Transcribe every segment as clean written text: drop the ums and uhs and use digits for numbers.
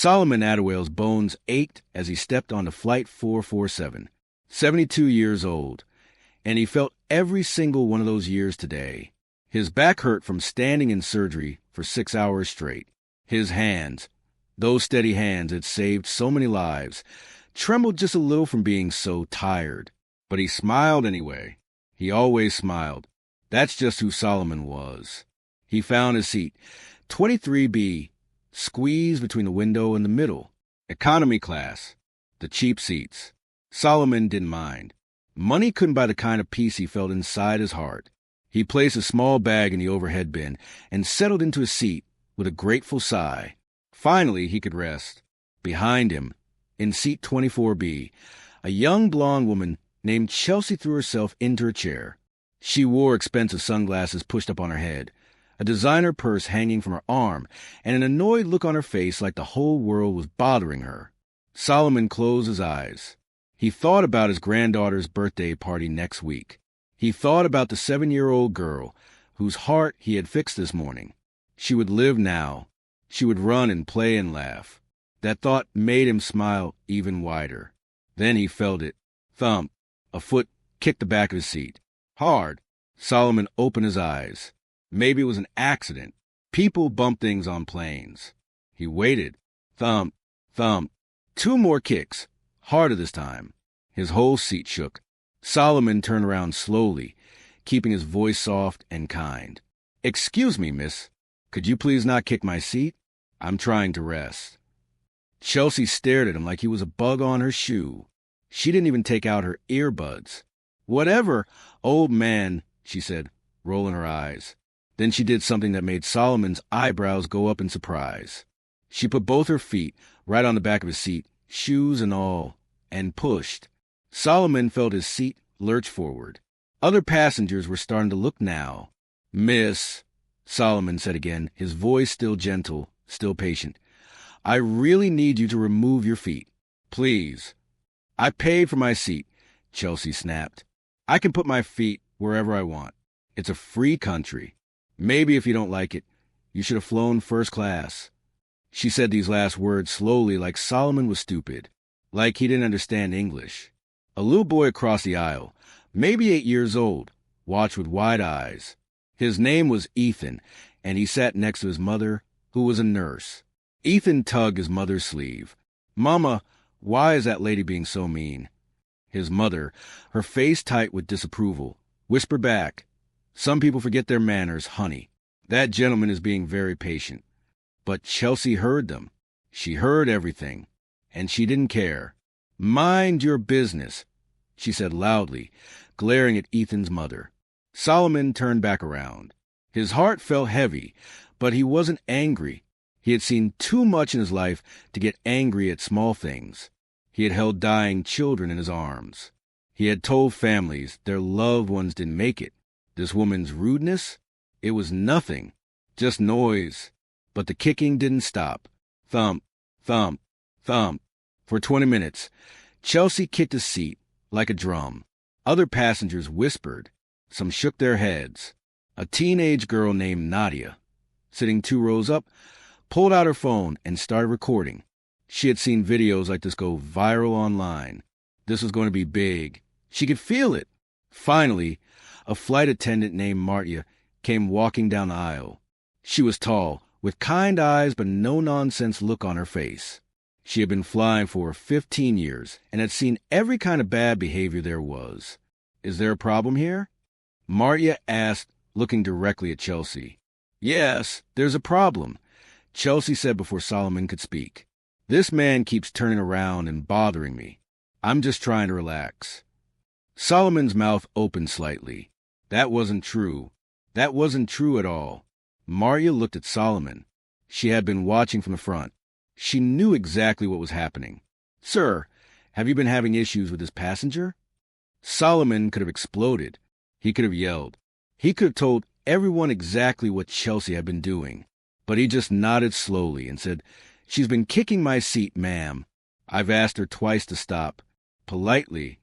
Solomon Attawale's bones ached as he stepped onto Flight 447, 72 years old, and he felt every single one of those years today. His back hurt from standing in surgery for 6 hours straight. His hands, those steady hands that saved so many lives, trembled just a little from being so tired. But he smiled anyway. He always smiled. That's just who Solomon was. He found his seat, 23B, squeezed between the window and the middle. Economy class, the cheap seats. Solomon didn't mind. Money couldn't buy the kind of peace he felt inside his heart. He placed a small bag in the overhead bin and settled into his seat with a grateful sigh. Finally, he could rest. Behind him, in seat 24B, a young blonde woman named Chelsea threw herself into her chair. She wore expensive sunglasses pushed up on her head, a designer purse hanging from her arm, and an annoyed look on her face like the whole world was bothering her. Solomon closed his eyes. He thought about his granddaughter's birthday party next week. He thought about the 7-year-old girl whose heart he had fixed this morning. She would live now. She would run and play and laugh. That thought made him smile even wider. Then he felt it. Thump. A foot kicked the back of his seat. Hard. Solomon opened his eyes. Maybe it was an accident. People bump things on planes. He waited. Thump. Thump. 2 more kicks. Harder this time. His whole seat shook. Solomon turned around slowly, keeping his voice soft and kind. "Excuse me, miss. Could you please not kick my seat? I'm trying to rest." Chelsea stared at him like he was a bug on her shoe. She didn't even take out her earbuds. "Whatever, old man," she said, rolling her eyes. Then she did something that made Solomon's eyebrows go up in surprise. She put both her feet right on the back of his seat, shoes and all, and pushed. Solomon felt his seat lurch forward. Other passengers were starting to look now. "Miss," Solomon said again, his voice still gentle, still patient, "I really need you to remove your feet. Please." "I paid for my seat," Chelsea snapped. "I can put my feet wherever I want. It's a free country. Maybe if you don't like it, you should have flown first class." She said these last words slowly like Solomon was stupid, like he didn't understand English. A little boy across the aisle, maybe 8 years old, watched with wide eyes. His name was Ethan, and he sat next to his mother, who was a nurse. Ethan tugged his mother's sleeve. "Mama, why is that lady being so mean?" His mother, her face tight with disapproval, whispered back, "Some people forget their manners, honey. That gentleman is being very patient." But Chelsea heard them. She heard everything, and she didn't care. "Mind your business," she said loudly, glaring at Ethan's mother. Solomon turned back around. His heart felt heavy, but he wasn't angry. He had seen too much in his life to get angry at small things. He had held dying children in his arms. He had told families their loved ones didn't make it. This woman's rudeness? It was nothing, just noise. But the kicking didn't stop. Thump, thump, thump. For 20 minutes, Chelsea kicked his seat like a drum. Other passengers whispered. Some shook their heads. A teenage girl named Nadia, sitting 2 rows up, pulled out her phone and started recording. She had seen videos like this go viral online. This was going to be big. She could feel it. Finally, a flight attendant named Martia came walking down the aisle. She was tall, with kind eyes but no-nonsense look on her face. She had been flying for 15 years and had seen every kind of bad behavior there was. "Is there a problem here?" Martia asked, looking directly at Chelsea. "Yes, there's a problem," Chelsea said before Solomon could speak. "This man keeps turning around and bothering me. I'm just trying to relax." Solomon's mouth opened slightly. That wasn't true. That wasn't true at all. Martia looked at Solomon. She had been watching from the front. She knew exactly what was happening. "Sir, have you been having issues with this passenger?" Solomon could have exploded. He could have yelled. He could have told everyone exactly what Chelsea had been doing. But he just nodded slowly and said, "She's been kicking my seat, ma'am. I've asked her twice to stop. Politely."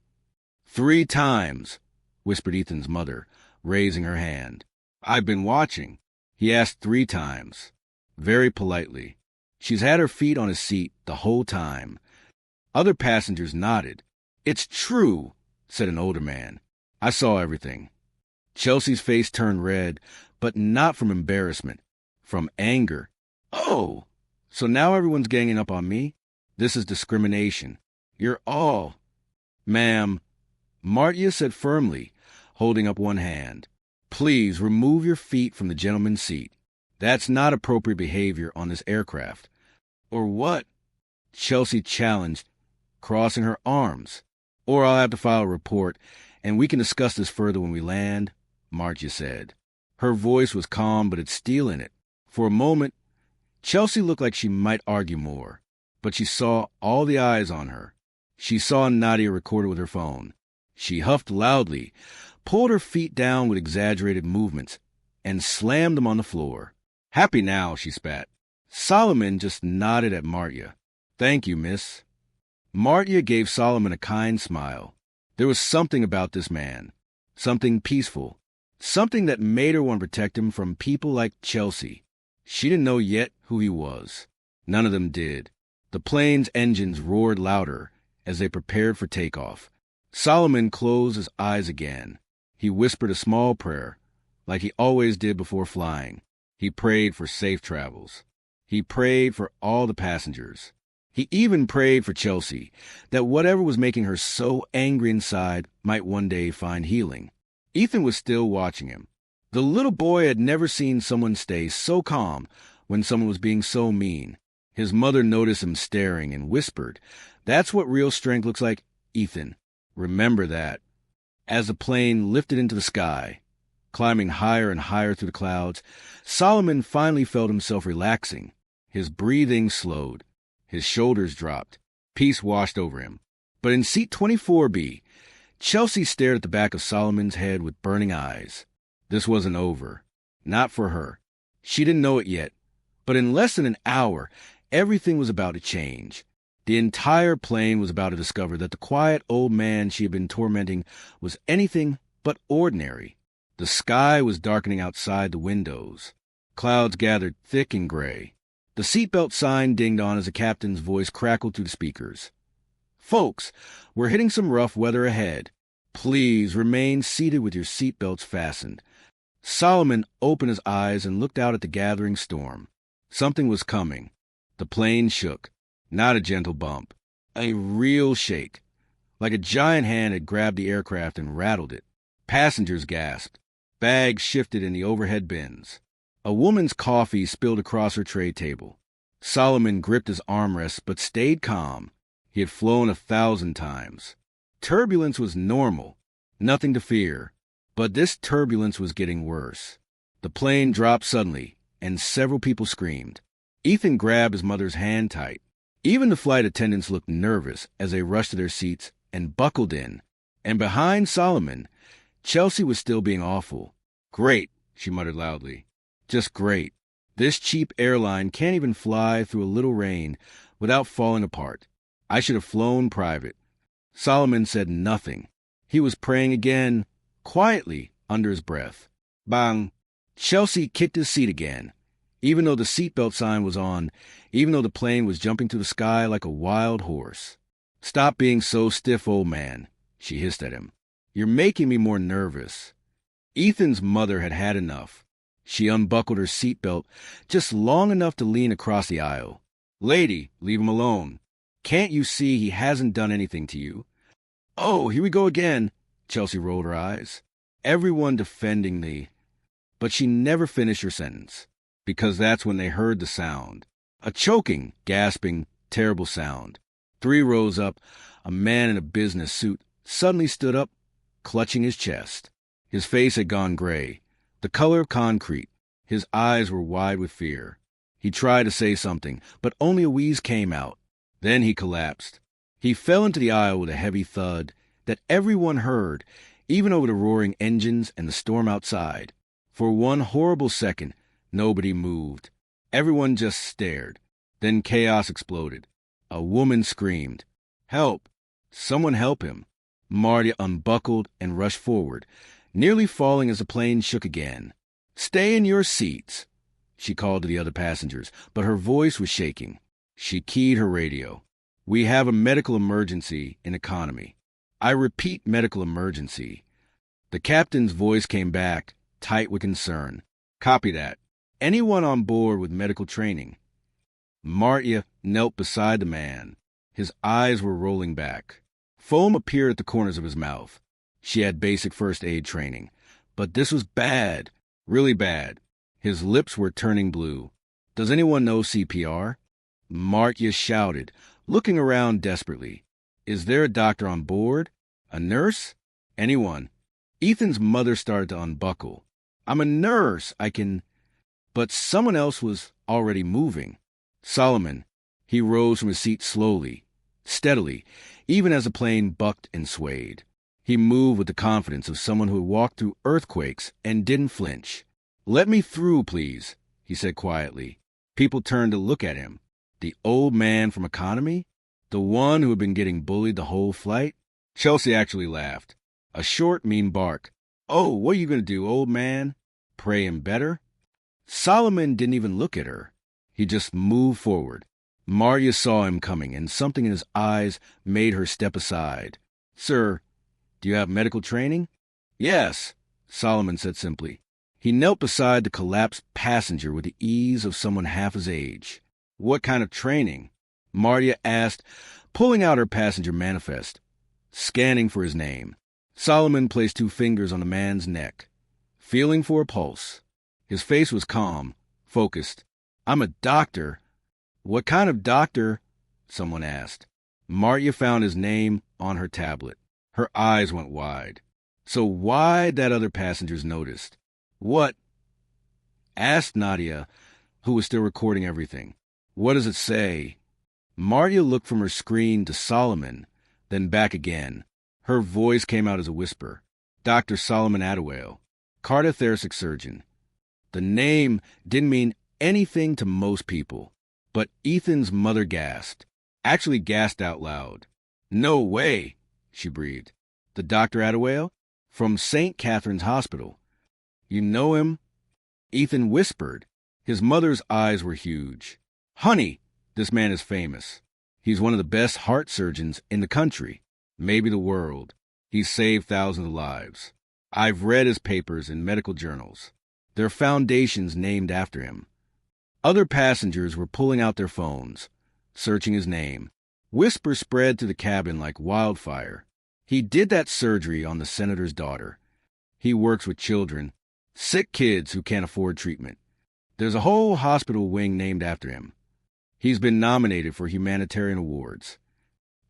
"3 times," whispered Ethan's mother, raising her hand. "I've been watching. He asked 3 times. Very politely." She's had her feet on his seat the whole time. Other passengers nodded. "It's true," said an older man. "I saw everything." Chelsea's face turned red, but not from embarrassment, from anger. "Oh, so now everyone's ganging up on me? This is discrimination. You're all—" "Ma'am," Martia said firmly, holding up one hand. "Please remove your feet from the gentleman's seat. That's not appropriate behavior on this aircraft." "Or what?" Chelsea challenged, crossing her arms. "Or I'll have to file a report, and we can discuss this further when we land," Martia said. Her voice was calm, but had steel in it. For a moment, Chelsea looked like she might argue more, but she saw all the eyes on her. She saw Nadia recorded with her phone. She huffed loudly, pulled her feet down with exaggerated movements, and slammed them on the floor. "Happy now," she spat. Solomon just nodded at Martia. "Thank you, miss." Martia gave Solomon a kind smile. There was something about this man, something peaceful, something that made her want to protect him from people like Chelsea. She didn't know yet who he was. None of them did. The plane's engines roared louder as they prepared for takeoff. Solomon closed his eyes again. He whispered a small prayer, like he always did before flying. He prayed for safe travels. He prayed for all the passengers. He even prayed for Chelsea, that whatever was making her so angry inside might one day find healing. Ethan was still watching him. The little boy had never seen someone stay so calm when someone was being so mean. His mother noticed him staring and whispered, "That's what real strength looks like, Ethan. Remember that." As the plane lifted into the sky, climbing higher and higher through the clouds, Solomon finally felt himself relaxing. His breathing slowed. His shoulders dropped. Peace washed over him. But in seat 24B, Chelsea stared at the back of Solomon's head with burning eyes. This wasn't over. Not for her. She didn't know it yet. But in less than an hour, everything was about to change. The entire plane was about to discover that the quiet old man she had been tormenting was anything but ordinary. The sky was darkening outside the windows. Clouds gathered thick and gray. The seatbelt sign dinged on as the captain's voice crackled through the speakers. "Folks, we're hitting some rough weather ahead. Please remain seated with your seatbelts fastened." Solomon opened his eyes and looked out at the gathering storm. Something was coming. The plane shook. Not a gentle bump. A real shake. Like a giant hand had grabbed the aircraft and rattled it. Passengers gasped. Bags shifted in the overhead bins. A woman's coffee spilled across her tray table. Solomon gripped his armrest but stayed calm. He had flown 1,000 times. Turbulence was normal. Nothing to fear. But this turbulence was getting worse. The plane dropped suddenly, and several people screamed. Ethan grabbed his mother's hand tight. Even the flight attendants looked nervous as they rushed to their seats and buckled in. And behind Solomon, Chelsea was still being awful. "Great," she muttered loudly. "Just great. This cheap airline can't even fly through a little rain without falling apart. I should have flown private." Solomon said nothing. He was praying again, quietly, under his breath. Bang! Chelsea kicked his seat again. Even though the seatbelt sign was on, even though the plane was jumping through the sky like a wild horse. "Stop being so stiff, old man," she hissed at him. "You're making me more nervous." Ethan's mother had had enough. She unbuckled her seatbelt just long enough to lean across the aisle. "Lady, leave him alone. Can't you see he hasn't done anything to you?" "Oh, here we go again." Chelsea rolled her eyes. Everyone defending the... But she never finished her sentence, because that's when they heard the sound. A choking, gasping, terrible sound. 3 rows up, a man in a business suit suddenly stood up, clutching his chest. His face had gone gray, the color of concrete. His eyes were wide with fear. He tried to say something, but only a wheeze came out. Then he collapsed. He fell into the aisle with a heavy thud that everyone heard, even over the roaring engines and the storm outside. For one horrible second, nobody moved. Everyone just stared. Then chaos exploded. A woman screamed, "Help! Someone help him!" Martia unbuckled and rushed forward, nearly falling as the plane shook again. "Stay in your seats." she called to the other passengers, but her voice was shaking. She keyed her radio. We have a medical emergency in economy. I repeat, medical emergency. The captain's voice came back, tight with concern. Copy that. Anyone on board with medical training? Martia knelt beside the man. His eyes were rolling back. Foam appeared at the corners of his mouth. She had basic first aid training. But this was bad, really bad. His lips were turning blue. Does anyone know CPR? Martia shouted, looking around desperately. Is there a doctor on board? A nurse? Anyone? Ethan's mother started to unbuckle. I'm a nurse. I can... But someone else was already moving. Solomon. He rose from his seat slowly, steadily, even as the plane bucked and swayed. He moved with the confidence of someone who had walked through earthquakes and didn't flinch. Let me through, please, he said quietly. People turned to look at him. The old man from economy? The one who had been getting bullied the whole flight? Chelsea actually laughed. A short, mean bark. Oh, what are you going to do, old man? Pray him better? Solomon didn't even look at her. He just moved forward. Martia saw him coming, and something in his eyes made her step aside. Sir, do you have medical training? Yes, Solomon said simply. He knelt beside the collapsed passenger with the ease of someone half his age. What kind of training? Martia asked, pulling out her passenger manifest. Scanning for his name. Solomon placed 2 fingers on the man's neck, feeling for a pulse. His face was calm, focused. I'm a doctor. What kind of doctor? Someone asked. Martia found his name on her tablet. Her eyes went wide. So why'd that other passengers noticed? What? Asked Nadia, who was still recording everything. What does it say? Martia looked from her screen to Solomon, then back again. Her voice came out as a whisper. Dr. Solomon Attawale, cardiothoracic surgeon. The name didn't mean anything to most people, but Ethan's mother gasped, actually gasped out loud. No way, she breathed. The Dr. Attawale? From St. Catherine's Hospital. You know him? Ethan whispered. His mother's eyes were huge. Honey, this man is famous. He's one of the best heart surgeons in the country, maybe the world. He's saved thousands of lives. I've read his papers in medical journals. There are foundations named after him. Other passengers were pulling out their phones, searching his name. Whispers spread through the cabin like wildfire. He did that surgery on the senator's daughter. He works with children, sick kids who can't afford treatment. There's a whole hospital wing named after him. He's been nominated for humanitarian awards.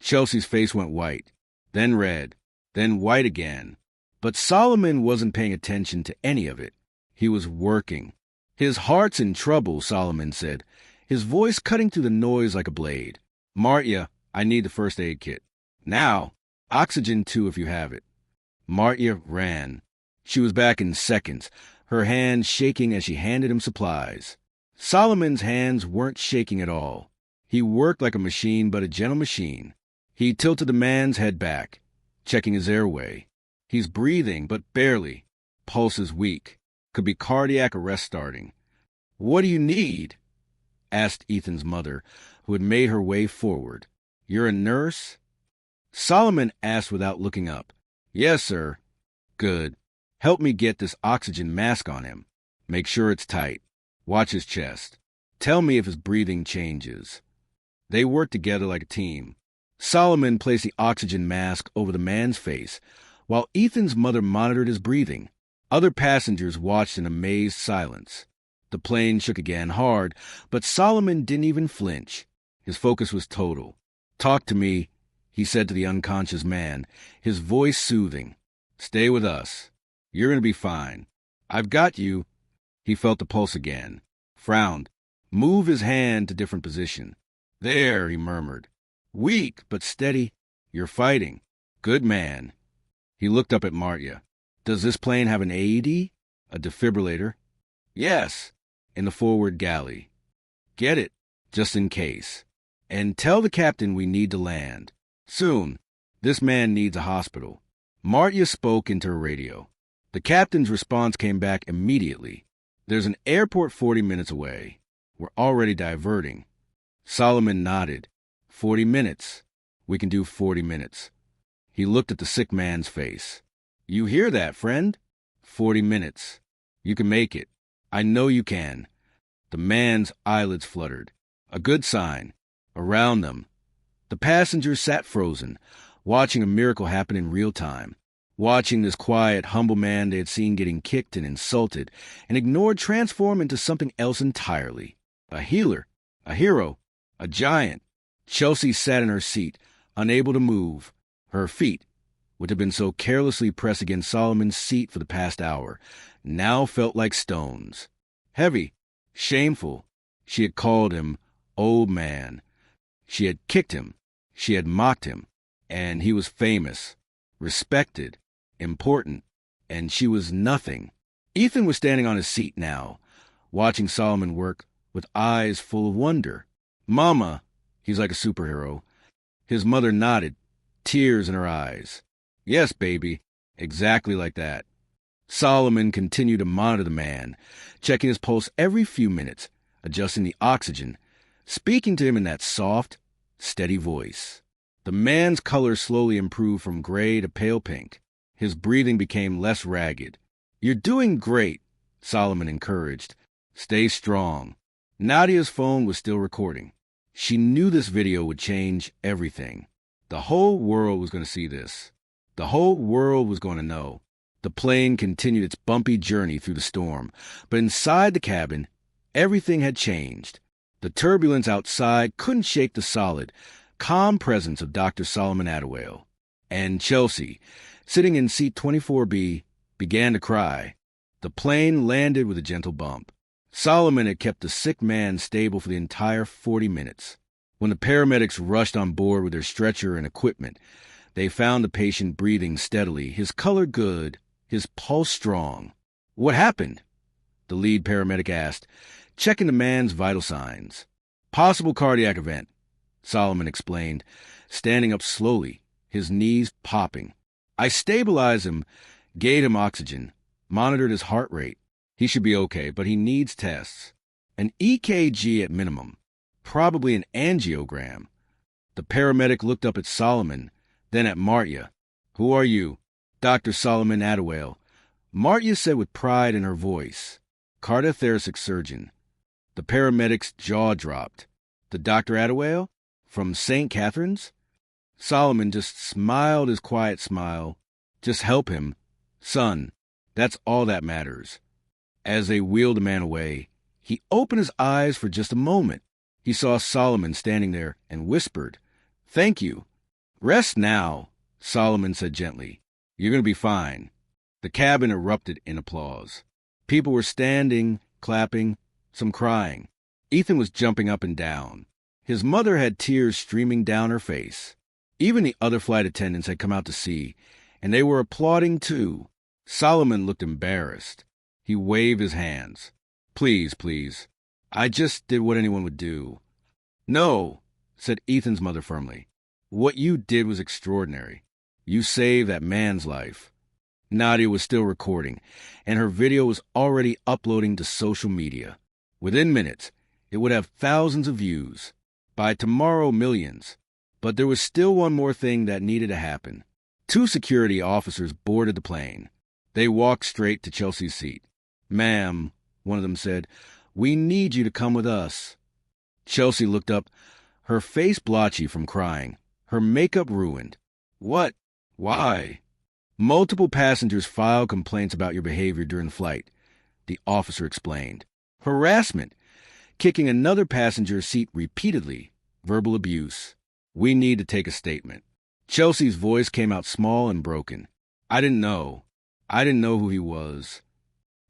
Chelsea's face went white, then red, then white again. But Solomon wasn't paying attention to any of it. He was working. His heart's in trouble, Solomon said, his voice cutting through the noise like a blade. Martia, I need the first aid kit. Now. Oxygen, too, if you have it. Martia ran. She was back in seconds, her hands shaking as she handed him supplies. Solomon's hands weren't shaking at all. He worked like a machine, but a gentle machine. He tilted the man's head back, checking his airway. He's breathing, but barely. Pulse is weak. Could be cardiac arrest starting. What do you need? Asked Ethan's mother, who had made her way forward. You're a nurse? Solomon asked without looking up. Yes, sir. Good. Help me get this oxygen mask on him. Make sure it's tight. Watch his chest. Tell me if his breathing changes. They worked together like a team. Solomon placed the oxygen mask over the man's face, while Ethan's mother monitored his breathing. Other passengers watched in amazed silence. The plane shook again hard, but Solomon didn't even flinch. His focus was total. Talk to me, he said to the unconscious man, his voice soothing. Stay with us. You're going to be fine. I've got you. He felt the pulse again. Frowned. Moved his hand to different position. There, he murmured. Weak, but steady. You're fighting. Good man. He looked up at Martia. Does this plane have an AED? A defibrillator? Yes. In the forward galley. Get it, just in case. And tell the captain we need to land. Soon. This man needs a hospital. Martia spoke into her radio. The captain's response came back immediately. There's an airport 40 minutes away. We're already diverting. Solomon nodded. 40 minutes. We can do 40 minutes. He looked at the sick man's face. You hear that, friend? 40 minutes. You can make it. I know you can. The man's eyelids fluttered. A good sign. Around them, the passengers sat frozen, watching a miracle happen in real time, watching this quiet, humble man they had seen getting kicked and insulted and ignored transform into something else entirely. A healer, a hero, a giant. Chelsea sat in her seat, unable to move. Her feet, which had been so carelessly pressed against Solomon's seat for the past hour, now felt like stones. Heavy, shameful. She had called him old man. She had kicked him, she had mocked him, and he was famous, respected, important, and she was nothing. Ethan was standing on his seat now, watching Solomon work with eyes full of wonder. Mama, he's like a superhero. His mother nodded, tears in her eyes. Yes, baby, exactly like that. Solomon continued to monitor the man, checking his pulse every few minutes, adjusting the oxygen, speaking to him in that soft, steady voice. The man's color slowly improved from gray to pale pink. His breathing became less ragged. You're doing great, Solomon encouraged. Stay strong. Nadia's phone was still recording. She knew this video would change everything. The whole world was going to see this. The whole world was going to know. The plane continued its bumpy journey through the storm, but inside the cabin, everything had changed. The turbulence outside couldn't shake the solid, calm presence of Dr. Solomon Attawale. And Chelsea, sitting in seat 24B, began to cry. The plane landed with a gentle bump. Solomon had kept the sick man stable for the entire 40 minutes. When the paramedics rushed on board with their stretcher and equipment, they found the patient breathing steadily, his color good, his pulse strong. What happened? The lead paramedic asked, checking the man's vital signs. Possible cardiac event, Solomon explained, standing up slowly, his knees popping. I stabilized him, gave him oxygen, monitored his heart rate. He should be okay, but he needs tests. An EKG at minimum, probably an angiogram. The paramedic looked up at Solomon, then at Martia. Who are you? Dr. Solomon Attawale. Martia said with pride in her voice. Cardiothoracic surgeon. The paramedic's jaw dropped. The Dr. Attawale? From St. Catherine's? Solomon just smiled his quiet smile. Just help him. Son, that's all that matters. As they wheeled the man away, he opened his eyes for just a moment. He saw Solomon standing there and whispered, Thank you. Rest now, Solomon said gently. You're going to be fine. The cabin erupted in applause. People were standing, clapping, some crying. Ethan was jumping up and down. His mother had tears streaming down her face. Even the other flight attendants had come out to see, and they were applauding too. Solomon looked embarrassed. He waved his hands. Please, please. I just did what anyone would do. No, said Ethan's mother firmly. What you did was extraordinary. You saved that man's life. Nadia was still recording, and her video was already uploading to social media. Within minutes, it would have thousands of views. By tomorrow, millions. But there was still one more thing that needed to happen. 2 security officers boarded the plane. They walked straight to Chelsea's seat. Ma'am, one of them said, we need you to come with us. Chelsea looked up, her face blotchy from crying, her makeup ruined. What? Why? Multiple passengers filed complaints about your behavior during the flight, the officer explained. Harassment, kicking another passenger's seat repeatedly, verbal abuse. We need to take a statement. Chelsea's voice came out small and broken. I didn't know who he was.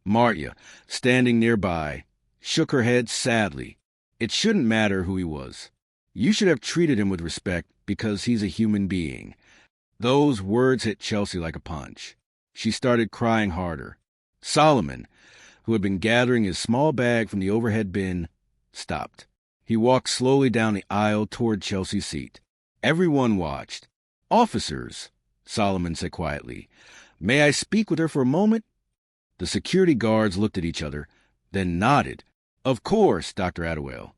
Martia, standing nearby, shook her head sadly. It shouldn't matter who he was. You should have treated him with respect because he's a human being. Those words hit Chelsea like a punch. She started crying harder. Solomon, who had been gathering his small bag from the overhead bin, stopped. He walked slowly down the aisle toward Chelsea's seat. Everyone watched. Officers, Solomon said quietly. May I speak with her for a moment? The security guards looked at each other, then nodded. Of course, Dr. Attawale.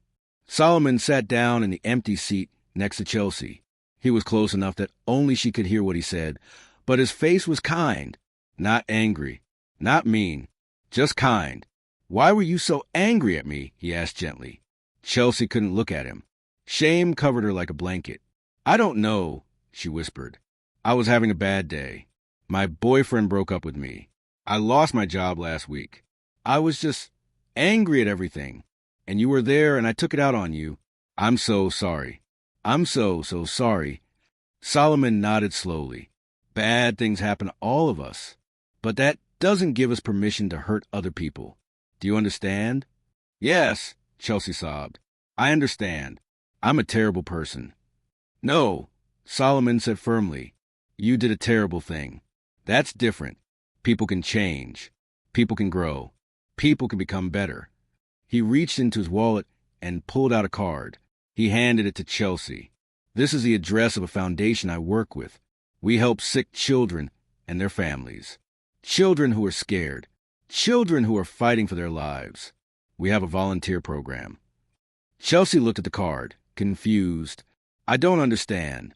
Solomon sat down in the empty seat next to Chelsea. He was close enough that only she could hear what he said, but his face was kind, not angry, not mean, just kind. Why were you so angry at me? He asked gently. Chelsea couldn't look at him. Shame covered her like a blanket. I don't know, she whispered. I was having a bad day. My boyfriend broke up with me. I lost my job last week. I was just angry at everything. And you were there and I took it out on you. I'm so sorry. I'm so sorry. Solomon nodded slowly. Bad things happen to all of us. But that doesn't give us permission to hurt other people. Do you understand? Yes, Chelsea sobbed. I understand. I'm a terrible person. No, Solomon said firmly. You did a terrible thing. That's different. People can change. People can grow. People can become better. He reached into his wallet and pulled out a card. He handed it to Chelsea. This is the address of a foundation I work with. We help sick children and their families. Children who are scared. Children who are fighting for their lives. We have a volunteer program. Chelsea looked at the card, confused. I don't understand.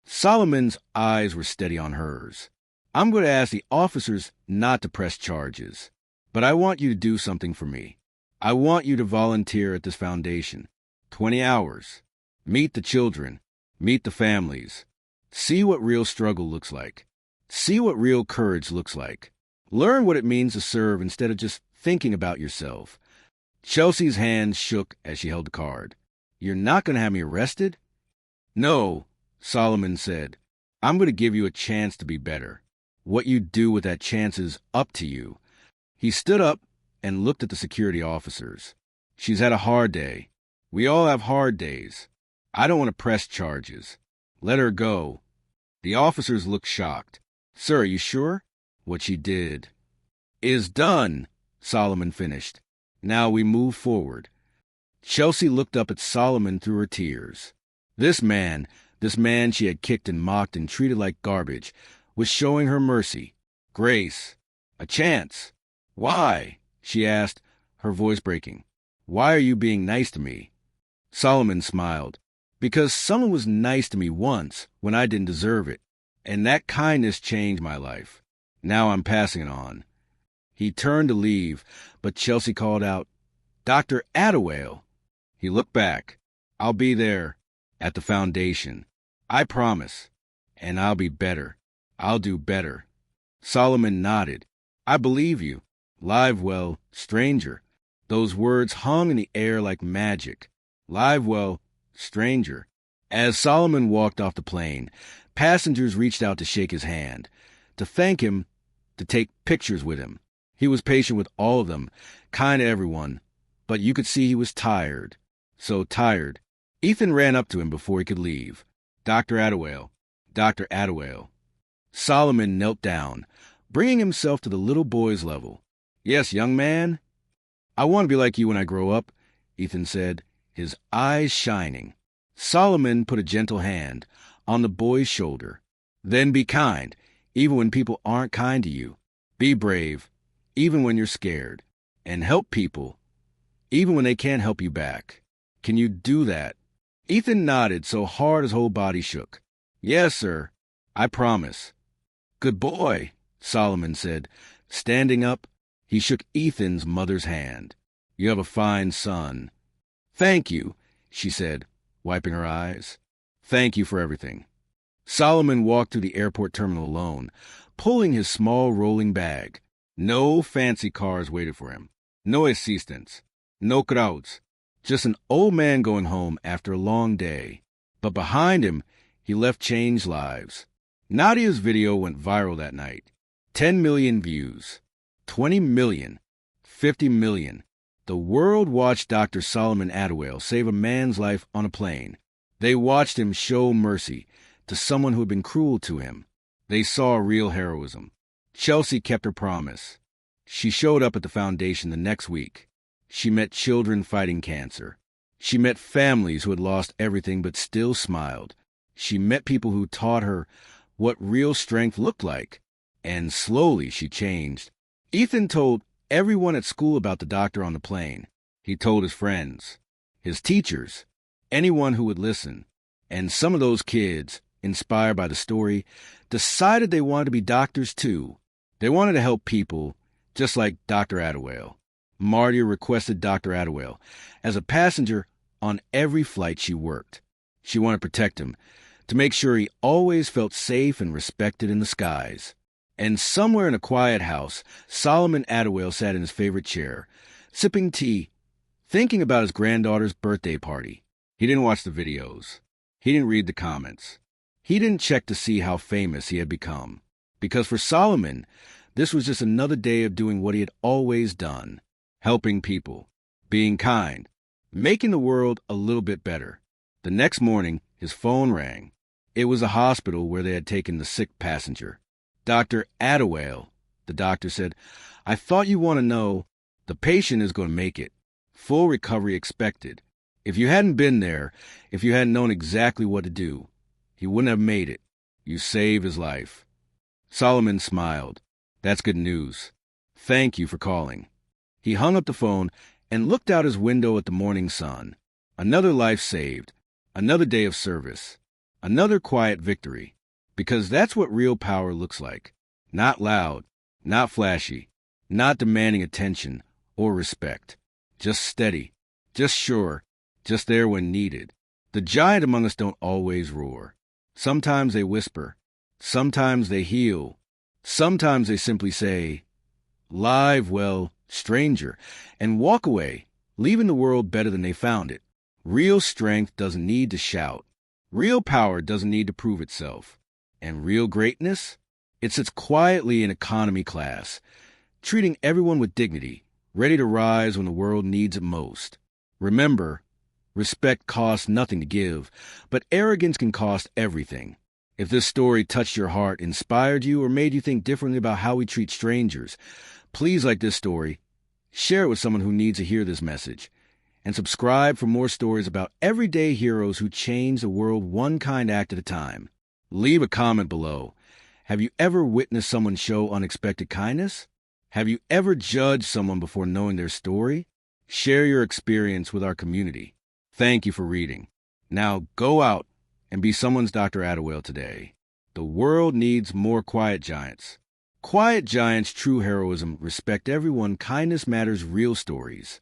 Solomon's eyes were steady on hers. I'm going to ask the officers not to press charges, but I want you to do something for me. I want you to volunteer at this foundation. 20 hours. Meet the children. Meet the families. See what real struggle looks like. See what real courage looks like. Learn what it means to serve instead of just thinking about yourself. Chelsea's hands shook as she held the card. You're not going to have me arrested? No, Solomon said. I'm going to give you a chance to be better. What you do with that chance is up to you. He stood up and looked at the security officers. She's had a hard day. We all have hard days. I don't want to press charges. Let her go. The officers looked shocked. Sir, are you sure? What she did is done, Solomon finished. Now we move forward. Chelsea looked up at Solomon through her tears. This man she had kicked and mocked and treated like garbage, was showing her mercy, grace, a chance. Why? She asked, her voice breaking. Why are you being nice to me? Solomon smiled. Because someone was nice to me once when I didn't deserve it, and that kindness changed my life. Now I'm passing it on. He turned to leave, but Chelsea called out, Dr. Attawale. He looked back. I'll be there at the foundation. I promise. And I'll be better. I'll do better. Solomon nodded. I believe you. Livewell, stranger. Those words hung in the air like magic. Livewell, stranger. As Solomon walked off the plane, passengers reached out to shake his hand, to thank him, to take pictures with him. He was patient with all of them, kind to everyone, but you could see he was tired. So tired. Ethan ran up to him before he could leave. Dr. Attawale. Dr. Attawale. Solomon knelt down, bringing himself to the little boy's level. Yes, young man? I want to be like you when I grow up, Ethan said, his eyes shining. Solomon put a gentle hand on the boy's shoulder. Then be kind, even when people aren't kind to you. Be brave, even when you're scared. And help people, even when they can't help you back. Can you do that? Ethan nodded so hard his whole body shook. Yes, sir. I promise. Good boy, Solomon said. Standing up, he shook Ethan's mother's hand. You have a fine son. Thank you, she said, wiping her eyes. Thank you for everything. Solomon walked through the airport terminal alone, pulling his small rolling bag. No fancy cars waited for him. No assistants. No crowds. Just an old man going home after a long day. But behind him, he left changed lives. Nadia's video went viral that night. 10 million views. 20 million. 50 million. The world watched Dr. Solomon Attawale save a man's life on a plane. They watched him show mercy to someone who had been cruel to him. They saw real heroism. Chelsea kept her promise. She showed up at the foundation the next week. She met children fighting cancer. She met families who had lost everything but still smiled. She met people who taught her what real strength looked like. And slowly she changed. Ethan told everyone at school about the doctor on the plane. He told his friends, his teachers, anyone who would listen. And some of those kids, inspired by the story, decided they wanted to be doctors too. They wanted to help people, just like Dr. Attewell. Mardia requested Dr. Attewell as a passenger on every flight she worked. She wanted to protect him, to make sure he always felt safe and respected in the skies. And somewhere in a quiet house, Solomon Attewell sat in his favorite chair, sipping tea, thinking about his granddaughter's birthday party. He didn't watch the videos. He didn't read the comments. He didn't check to see how famous he had become. Because for Solomon, this was just another day of doing what he had always done, helping people, being kind, making the world a little bit better. The next morning, his phone rang. It was a hospital where they had taken the sick passenger. Dr. Attewell, the doctor said, "I thought you want to know, the patient is going to make it. Full recovery expected. If you hadn't been there, if you hadn't known exactly what to do, he wouldn't have made it. You saved his life." Solomon smiled. "That's good news. Thank you for calling." He hung up the phone and looked out his window at the morning sun. Another life saved. Another day of service. Another quiet victory. Because that's what real power looks like. Not loud, not flashy, not demanding attention or respect. Just steady, just sure, just there when needed. The giant among us don't always roar. Sometimes they whisper. Sometimes they heal. Sometimes they simply say, "Live well, stranger," and walk away, leaving the world better than they found it. Real strength doesn't need to shout. Real power doesn't need to prove itself. And real greatness? It sits quietly in economy class, treating everyone with dignity, ready to rise when the world needs it most. Remember, respect costs nothing to give, but arrogance can cost everything. If this story touched your heart, inspired you, or made you think differently about how we treat strangers, please like this story, share it with someone who needs to hear this message, and subscribe for more stories about everyday heroes who change the world one kind act at a time. Leave a comment below. Have you ever witnessed someone show unexpected kindness? Have you ever judged someone before knowing their story? Share your experience with our community. Thank you for reading. Now go out and be someone's Dr. Attewell today. The world needs more quiet giants. Quiet giants, true heroism, respect everyone, kindness matters, real stories.